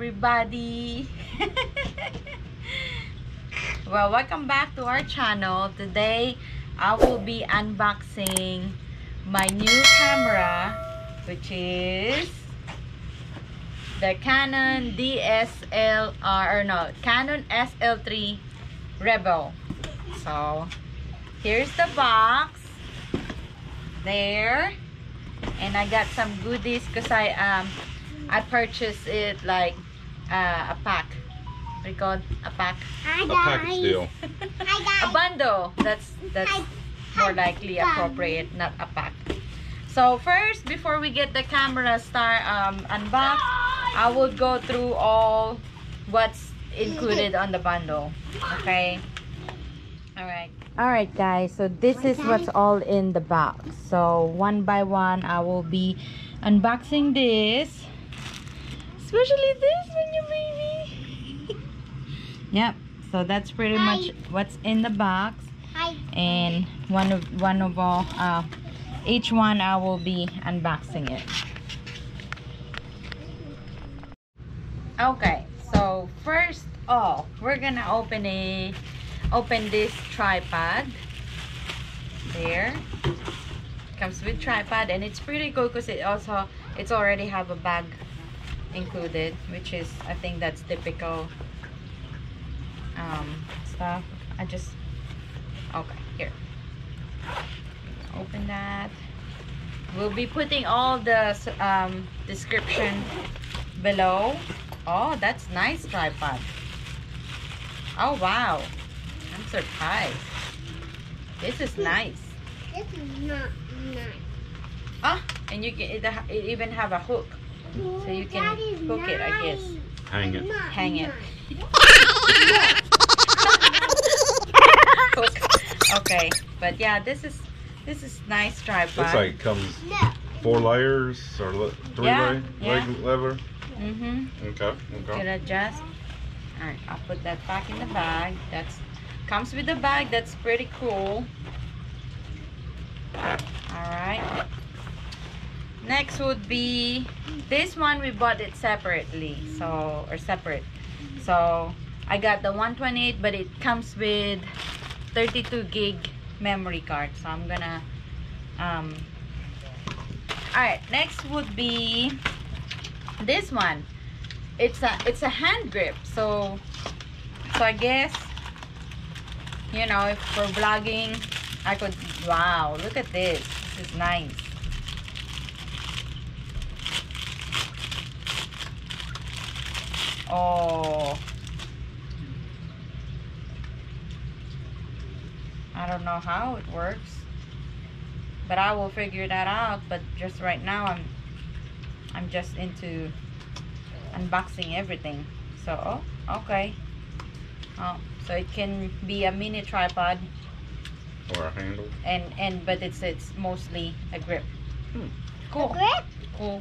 everybody. Well, welcome back to our channel. Today I will be unboxing my new camera, which is the Canon DSLR, or no, Canon SL3 Rebel. So here's the box there, and I got some goodies because I purchased it like a pack. What do you call it? A pack? A package deal. A bundle. That's more likely appropriate, not a pack. So first, before we get the camera unboxed, I will go through all what's included on the bundle. Okay. Alright guys, so this is what's all in the box. So one by one I will be unboxing this, especially this one, you baby. Yep, so that's pretty much what's in the box. And one of all, each one I will be unboxing it. Okay, so first off, we're gonna open this tripod. There, comes with tripod, and it's pretty cool because it's already have a bag included, which is, I think that's typical stuff. Okay, here, open that. We'll be putting all the description below. Oh, that's nice tripod. Oh wow, I'm surprised. This is nice. This is not nice. Ah, and you can it even have a hook, so you can hook it, I guess. Hang it. Hang it. Hook. Okay, but yeah, this is nice tripod. Looks like it comes 4 layers or 3 lever. Okay. Can adjust. All right, I'll put that back in the bag. Comes with the bag. That's pretty cool. All right. Next would be this one. We bought it separately, separate. So I got the 128, but it comes with 32 gig memory card. So I'm gonna. All right. Next would be this one. It's a hand grip. So I guess, you know, if for vlogging, I could. Wow, look at this. This is nice. Oh, I don't know how it works, but I will figure that out. But just right now, I'm just into unboxing everything. So okay. So it can be a mini tripod Or a handle. But it's mostly a grip. Cool. A grip? Cool.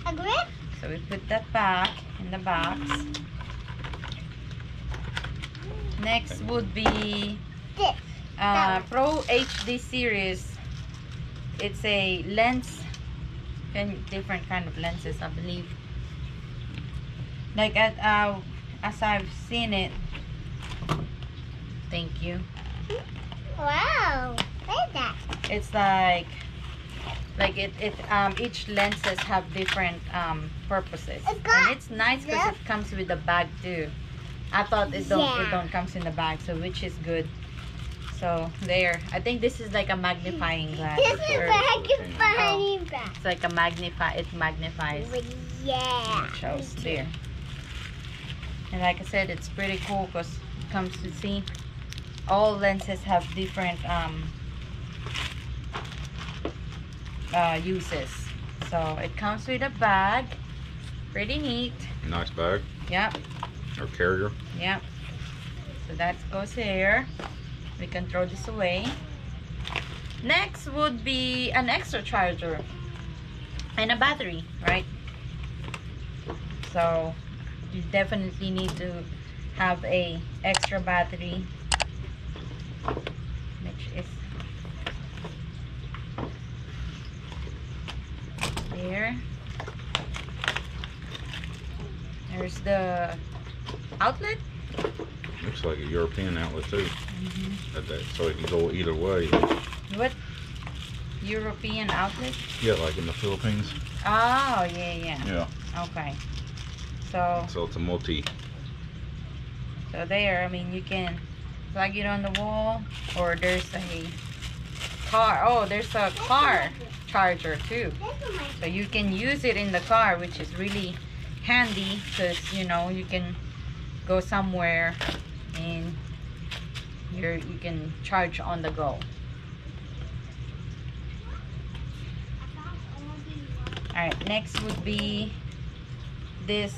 A grip? So we put that back in the box. Next would be This. Pro HD series. It's a lens, and different kind of lenses, I believe. Like as I've seen it. Thank you. Wow. What is that? It's like each lenses have different purposes, and it's nice because it comes with a bag too. I thought it don't comes in the bag, so which is good. So there, I think this is like a magnifying glass. This is magnifying glass. It's like it magnifies. Yeah. It shows there. And like I said, it's pretty cool because it comes to see all lenses have different uses. So it comes with a bag. Pretty neat. Nice bag. Yep. Or carrier. Yep. So that goes here. We can throw this away. Next would be an extra charger and a battery, right? So you definitely need to have a extra battery, which is there. There's the outlet. Looks like a European outlet too. So it can go either way. What? European outlet? Yeah, like in the Philippines. Oh, yeah. Yeah. Okay. So it's a multi. So there, I mean, you can plug it on the wall, or there's a car. Oh, there's a car charger too. So you can use it in the car, which is really handy because, you know, you can go somewhere and you can charge on the go. Alright, next would be this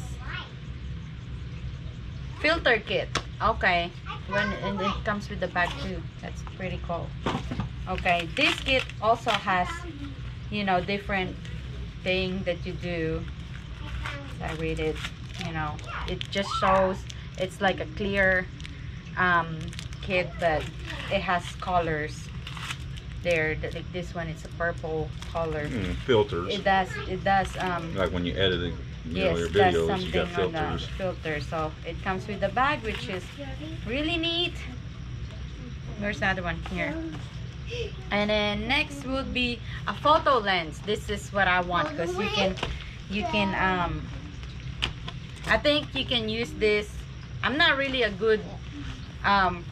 filter kit. Okay, and it comes with the bag too. That's pretty cool. Okay, this kit also has, you know, different thing that you do. I read it, you know, it just shows it's like a clear kit, but it has colors there. Like this one, it's a purple color. Filters. It does like when you edit it, you know, your does videos, you got something on filters. the filter. So it comes with the bag, which is really neat. Where's the other one? Here. And then next would be a photo lens. This is what I want because you can I think you can use this. I'm not really a good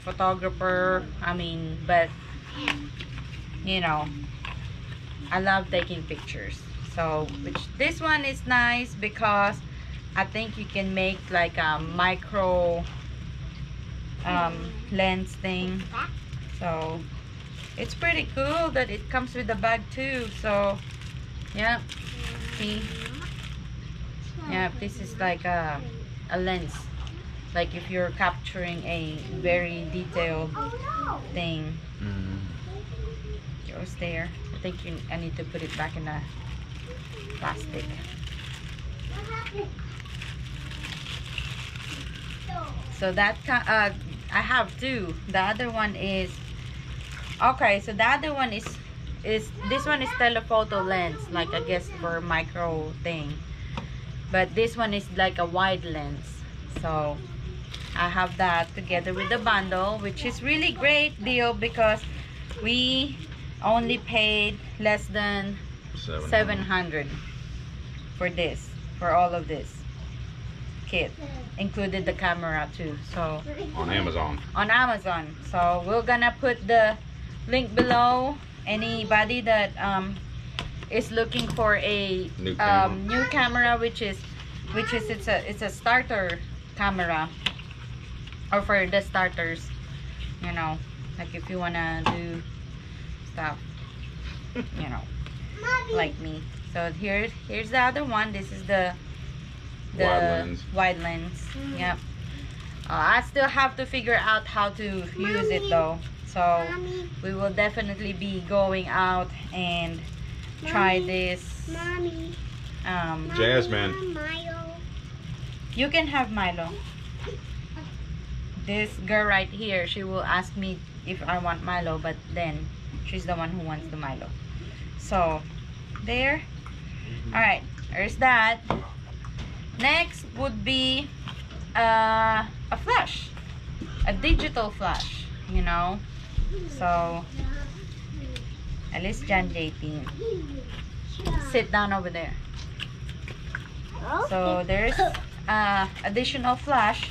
photographer, I mean, but you know, I love taking pictures. So this one is nice because I think you can make like a micro lens thing. So it's pretty cool that it comes with the bag too. So yeah, see, yeah, this is like a lens, like if you're capturing a very detailed thing. Goes there. I think I need to put it back in the plastic. So that I have two. The other one is okay. So the other one is this one is telephoto lens, like I guess for micro thing, but this one is like a wide lens. So I have that together with the bundle, which is really great deal because we only paid less than 700 for this, for all of this kit, included the camera too. So on Amazon. So we're gonna put the link below. Anybody that is looking for a new camera, which is it's a starter camera, or for the starters, you know, like if you wanna do stuff, you know, like me. So here's the other one. This is the wide lens. Yep. I still have to figure out how to use it though. So we will definitely be going out and try this. Jasmine. You can have Milo. This girl right here, she will ask me if I want Milo, but then she's the one who wants the Milo. So there. Alright, there's that. Next would be a flash, a digital flash, you know. So at least John JP, sit down over there. So there's additional flash,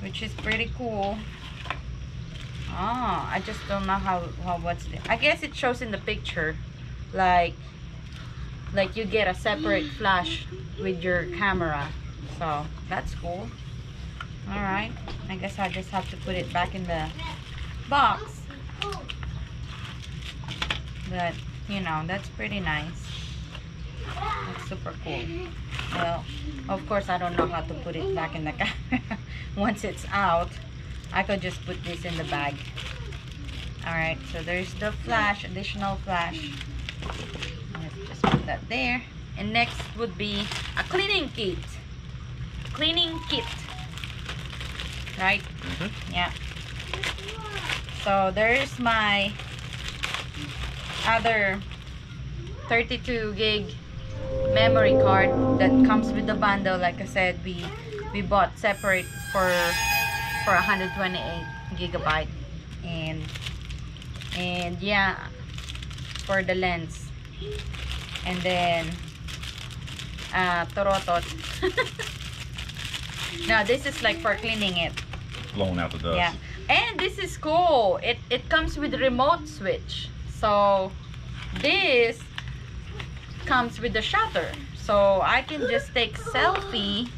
which is pretty cool. I just don't know how what's the, I guess it shows in the picture, like you get a separate flash with your camera. So that's cool. All right, I guess I just have to put it back in the box, but you know, that's pretty nice. That's super cool. Well, of course I don't know how to put it back in the camera. Once it's out, I could just put this in the bag. Alright, so there's the flash, additional flash. Let's just put that there. And next would be a cleaning kit. Right? Yeah. So there's my other 32 gig memory card that comes with the bundle. Like I said, we bought separate for 128 gigabyte, and yeah, for the lens, and then torotot. Now this is like for cleaning it, blowing out the dust. yeah. And this is cool, it comes with a remote switch. So this comes with the shutter, so I can just take selfie,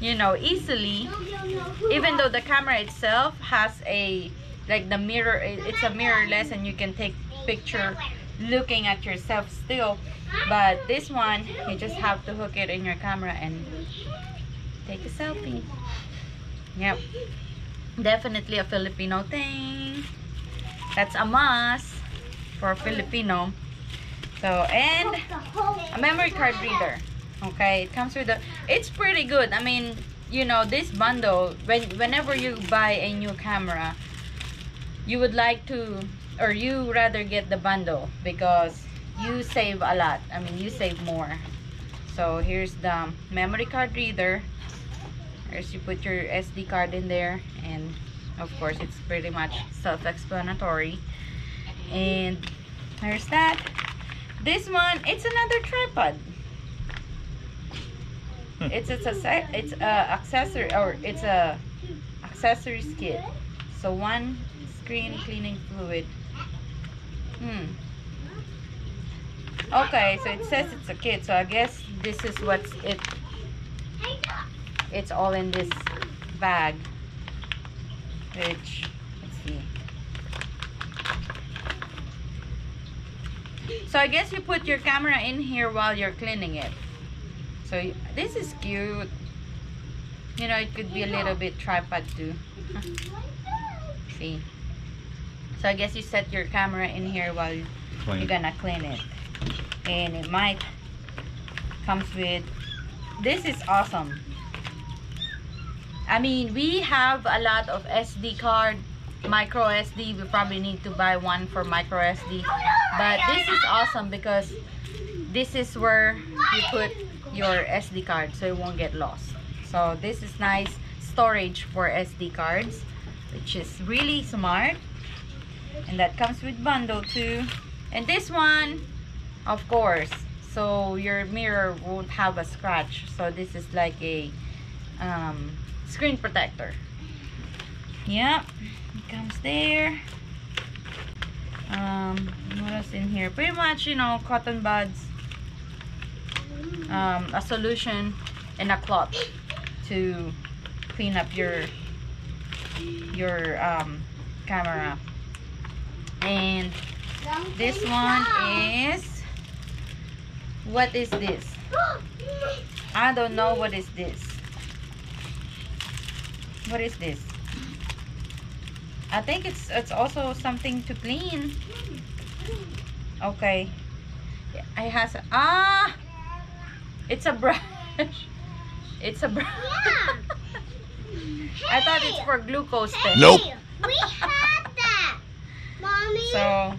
you know, easily, even though the camera itself has a, like the mirror, it's a mirrorless, and you can take picture looking at yourself still. But this one, you just have to hook it in your camera and take a selfie. Yep, definitely a Filipino thing. That's a must for Filipino. So, and a memory card reader. Okay, it comes with a, it's pretty good. I mean, you know, this bundle, whenever you buy a new camera, you would like to, or you rather get the bundle because you save a lot. I mean, you save more. So here's the memory card reader. First you put your SD card in there, and of course it's pretty much self-explanatory. And there's that. This one, it's another tripod. It's a accessory, or it's a accessories kit. So one screen cleaning fluid. Okay, so it says it's a kit, so I guess this is what's it's all in this bag, which, let's see. So I guess you put your camera in here while you're cleaning it. So this is cute. You know, it could be a little bit tripod too. See. So I guess you set your camera in here while you're gonna clean it. And it might comes with, this is awesome. I mean, we have a lot of SD card, micro SD. We probably need to buy one for micro SD. But this is awesome because this is where you put your SD card so it won't get lost. So this is nice storage for SD cards, which is really smart. And that comes with bundle too. And this one, of course, so your mirror won't have a scratch. So this is like a screen protector. Yeah, it comes there. What else in here? Pretty much, you know, cotton buds, a solution, and a cloth to clean up your camera. And this one is, what is this? I don't know what is this. What is this? I think it's also something to clean. Okay. It has it's a brush. It's a brush. Yeah. I thought it's for glucose test. Nope. We had that, Mommy. So,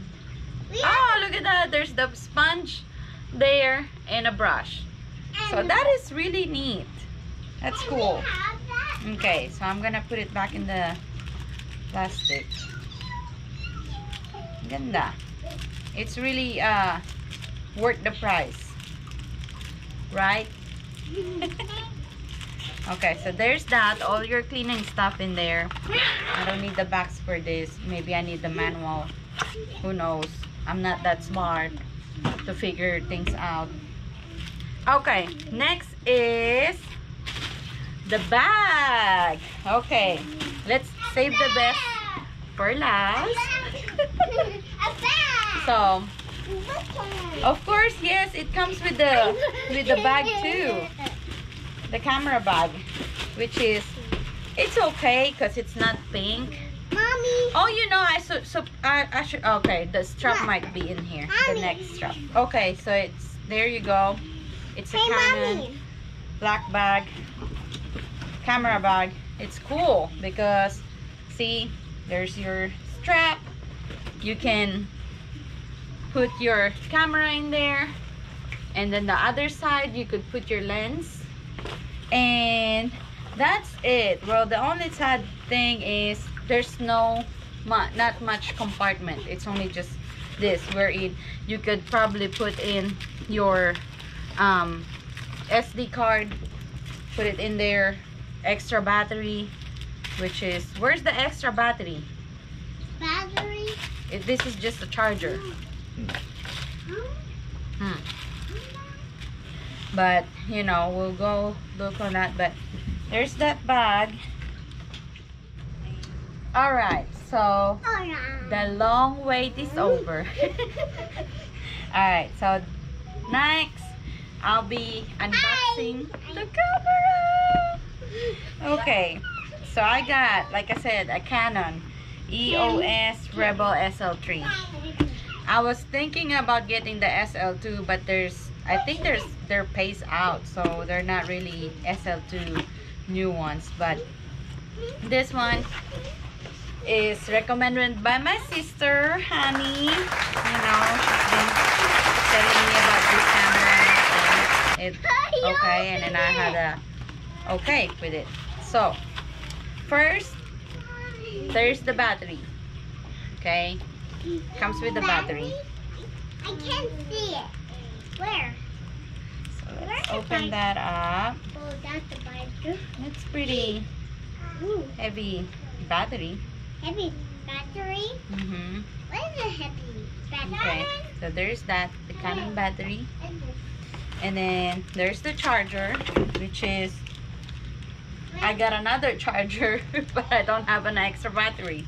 look at that. There's the sponge there and a brush. So that is really neat. That's cool. Okay, so I'm gonna put it back in the plastic. Ganda. It's really worth the price, right? Okay, so there's that. All your cleaning stuff in there. I don't need the box for this. Maybe I need the manual. Who knows? I'm not that smart to figure things out. Okay, next is the bag. Okay, let's save the best for last. So, of course, yes, it comes with the bag too. The camera bag, which is, it's okay because it's not pink. Mommy. Oh, you know, I should, okay, the strap might be in here. The neck strap. Okay, so it's, there you go. It's a Canon Mommy. black bag, camera bag. It's cool because, see, there's your strap. You can put your camera in there and then the other side you could put your lens, and that's it. Well, the only sad thing is there's not much compartment. It's only just this, wherein you could probably put in your SD card, put it in there, extra battery, which is, where's the extra battery? Battery? This is just a charger. But you know, we'll go look on that. But there's that bag. All right, so the long wait is over. All right, so next I'll be unboxing the camera. Okay, so I got, like I said, a Canon EOS Rebel SL3. I was thinking about getting the SL2, but I think they're phased out, so they're not really SL2 new ones. But this one is recommended by my sister, Honey. You know, she's been telling me about this camera, and it's okay, and then I had a okay with it. So first, there's the battery. Okay, comes with the battery. I can't see it. Where? So let's open that up. Oh, that's the battery. It's pretty heavy battery. Heavy battery? What is a heavy battery? Okay, so there's that, the Canon battery. And then there's the charger, which is, I got another charger, but I don't have an extra battery.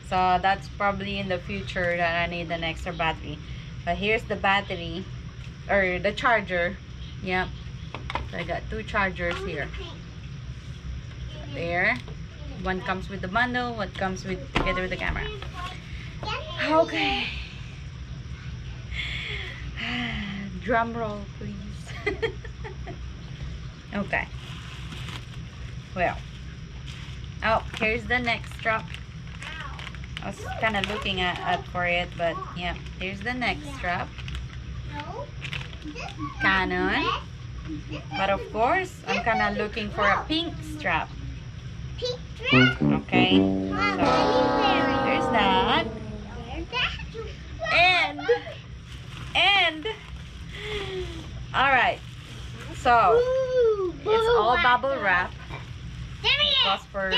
So that's probably in the future that I need an extra battery. But here's the battery, or the charger. Yep. So I got two chargers here. There. One comes with the bundle, one comes together with the camera. Okay. Drum roll, please. Okay. Well. Oh, here's the next strap. I was kind of looking at for it, but yeah, here's the next strap. Canon. But of course, I'm kind of looking for a pink strap. Okay, so there's that. And all right, so it's all bubble wrap. Just for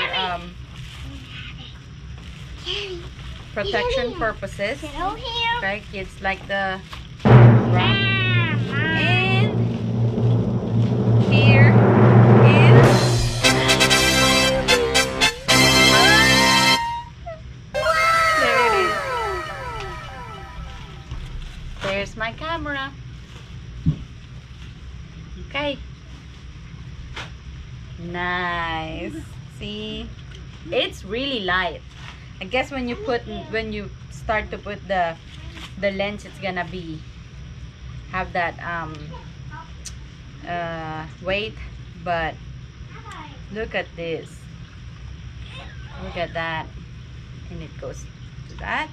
protection purposes. Okay, it's like the wrap. And here is there's my camera. Okay. Nice. See? It's really light. I guess when you start to put the lens, it's gonna have that weight, but look at this. Look at that. And it goes to that.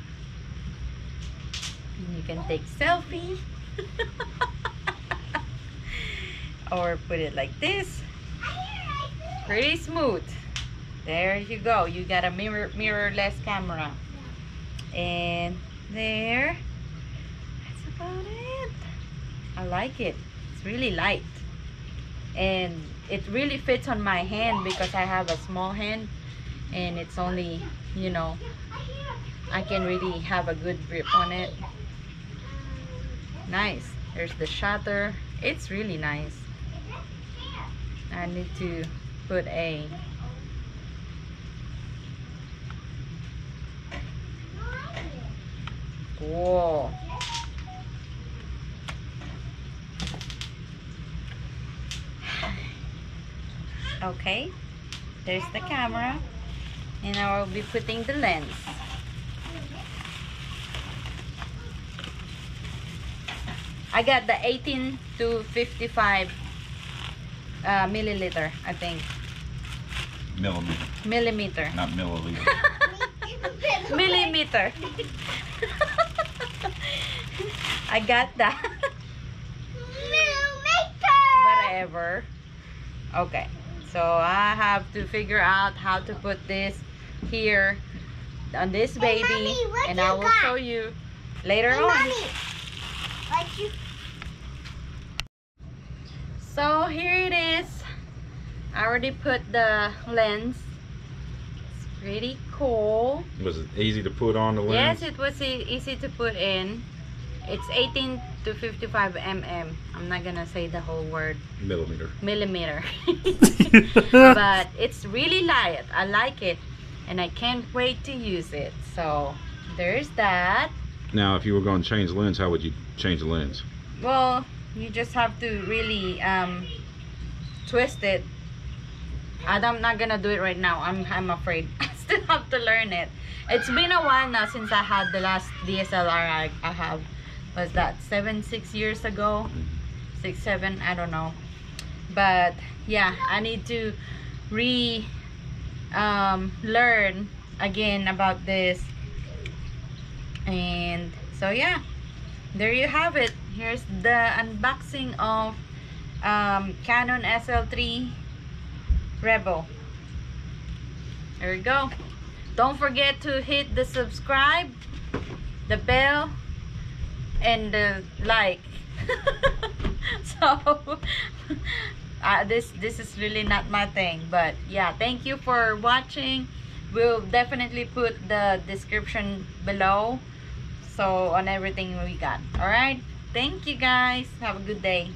And you can take selfie. Or put it like this. Pretty smooth. There you go. You got a mirrorless camera. And there. That's about it. I like it. It's really light. And it really fits on my hand because I have a small hand. And it's only, you know, I can really have a good grip on it. Nice. There's the shutter. It's really nice. I need to put a whoa. Okay, there's the camera, and I will be putting the lens. I got the 18 to 55 milliliter, I think. Millimeter. Not milliliter. Millimeter. I got that. whatever. Okay, so I have to figure out how to put this here on this baby, Mommy, what and you I will got? show you later Hey, on. Mommy, what you? So here it is. I already put the lens. It's pretty cool. Was it easy to put on the Yes, lens? it was easy to put in. It's 18 to 55 mm. I'm not gonna say the whole word. Millimeter. Millimeter. But it's really light. I like it, and I can't wait to use it. So there's that. Now, if you were going to change the lens, how would you change the lens? Well, you just have to really twist it. I'm not gonna do it right now. I'm afraid. I still have to learn it. It's been a while now since I had the last DSLR I have. Was that 6 years ago? 6, 7, I don't know. But yeah, I need to learn again about this. And so yeah, there you have it. Here's the unboxing of Canon SL3 Rebel. There we go. Don't forget to hit the subscribe, the bell, and the like. So this is really not my thing, but yeah, thank you for watching. We'll definitely put the description below, so on everything we got. All right, thank you guys, have a good day.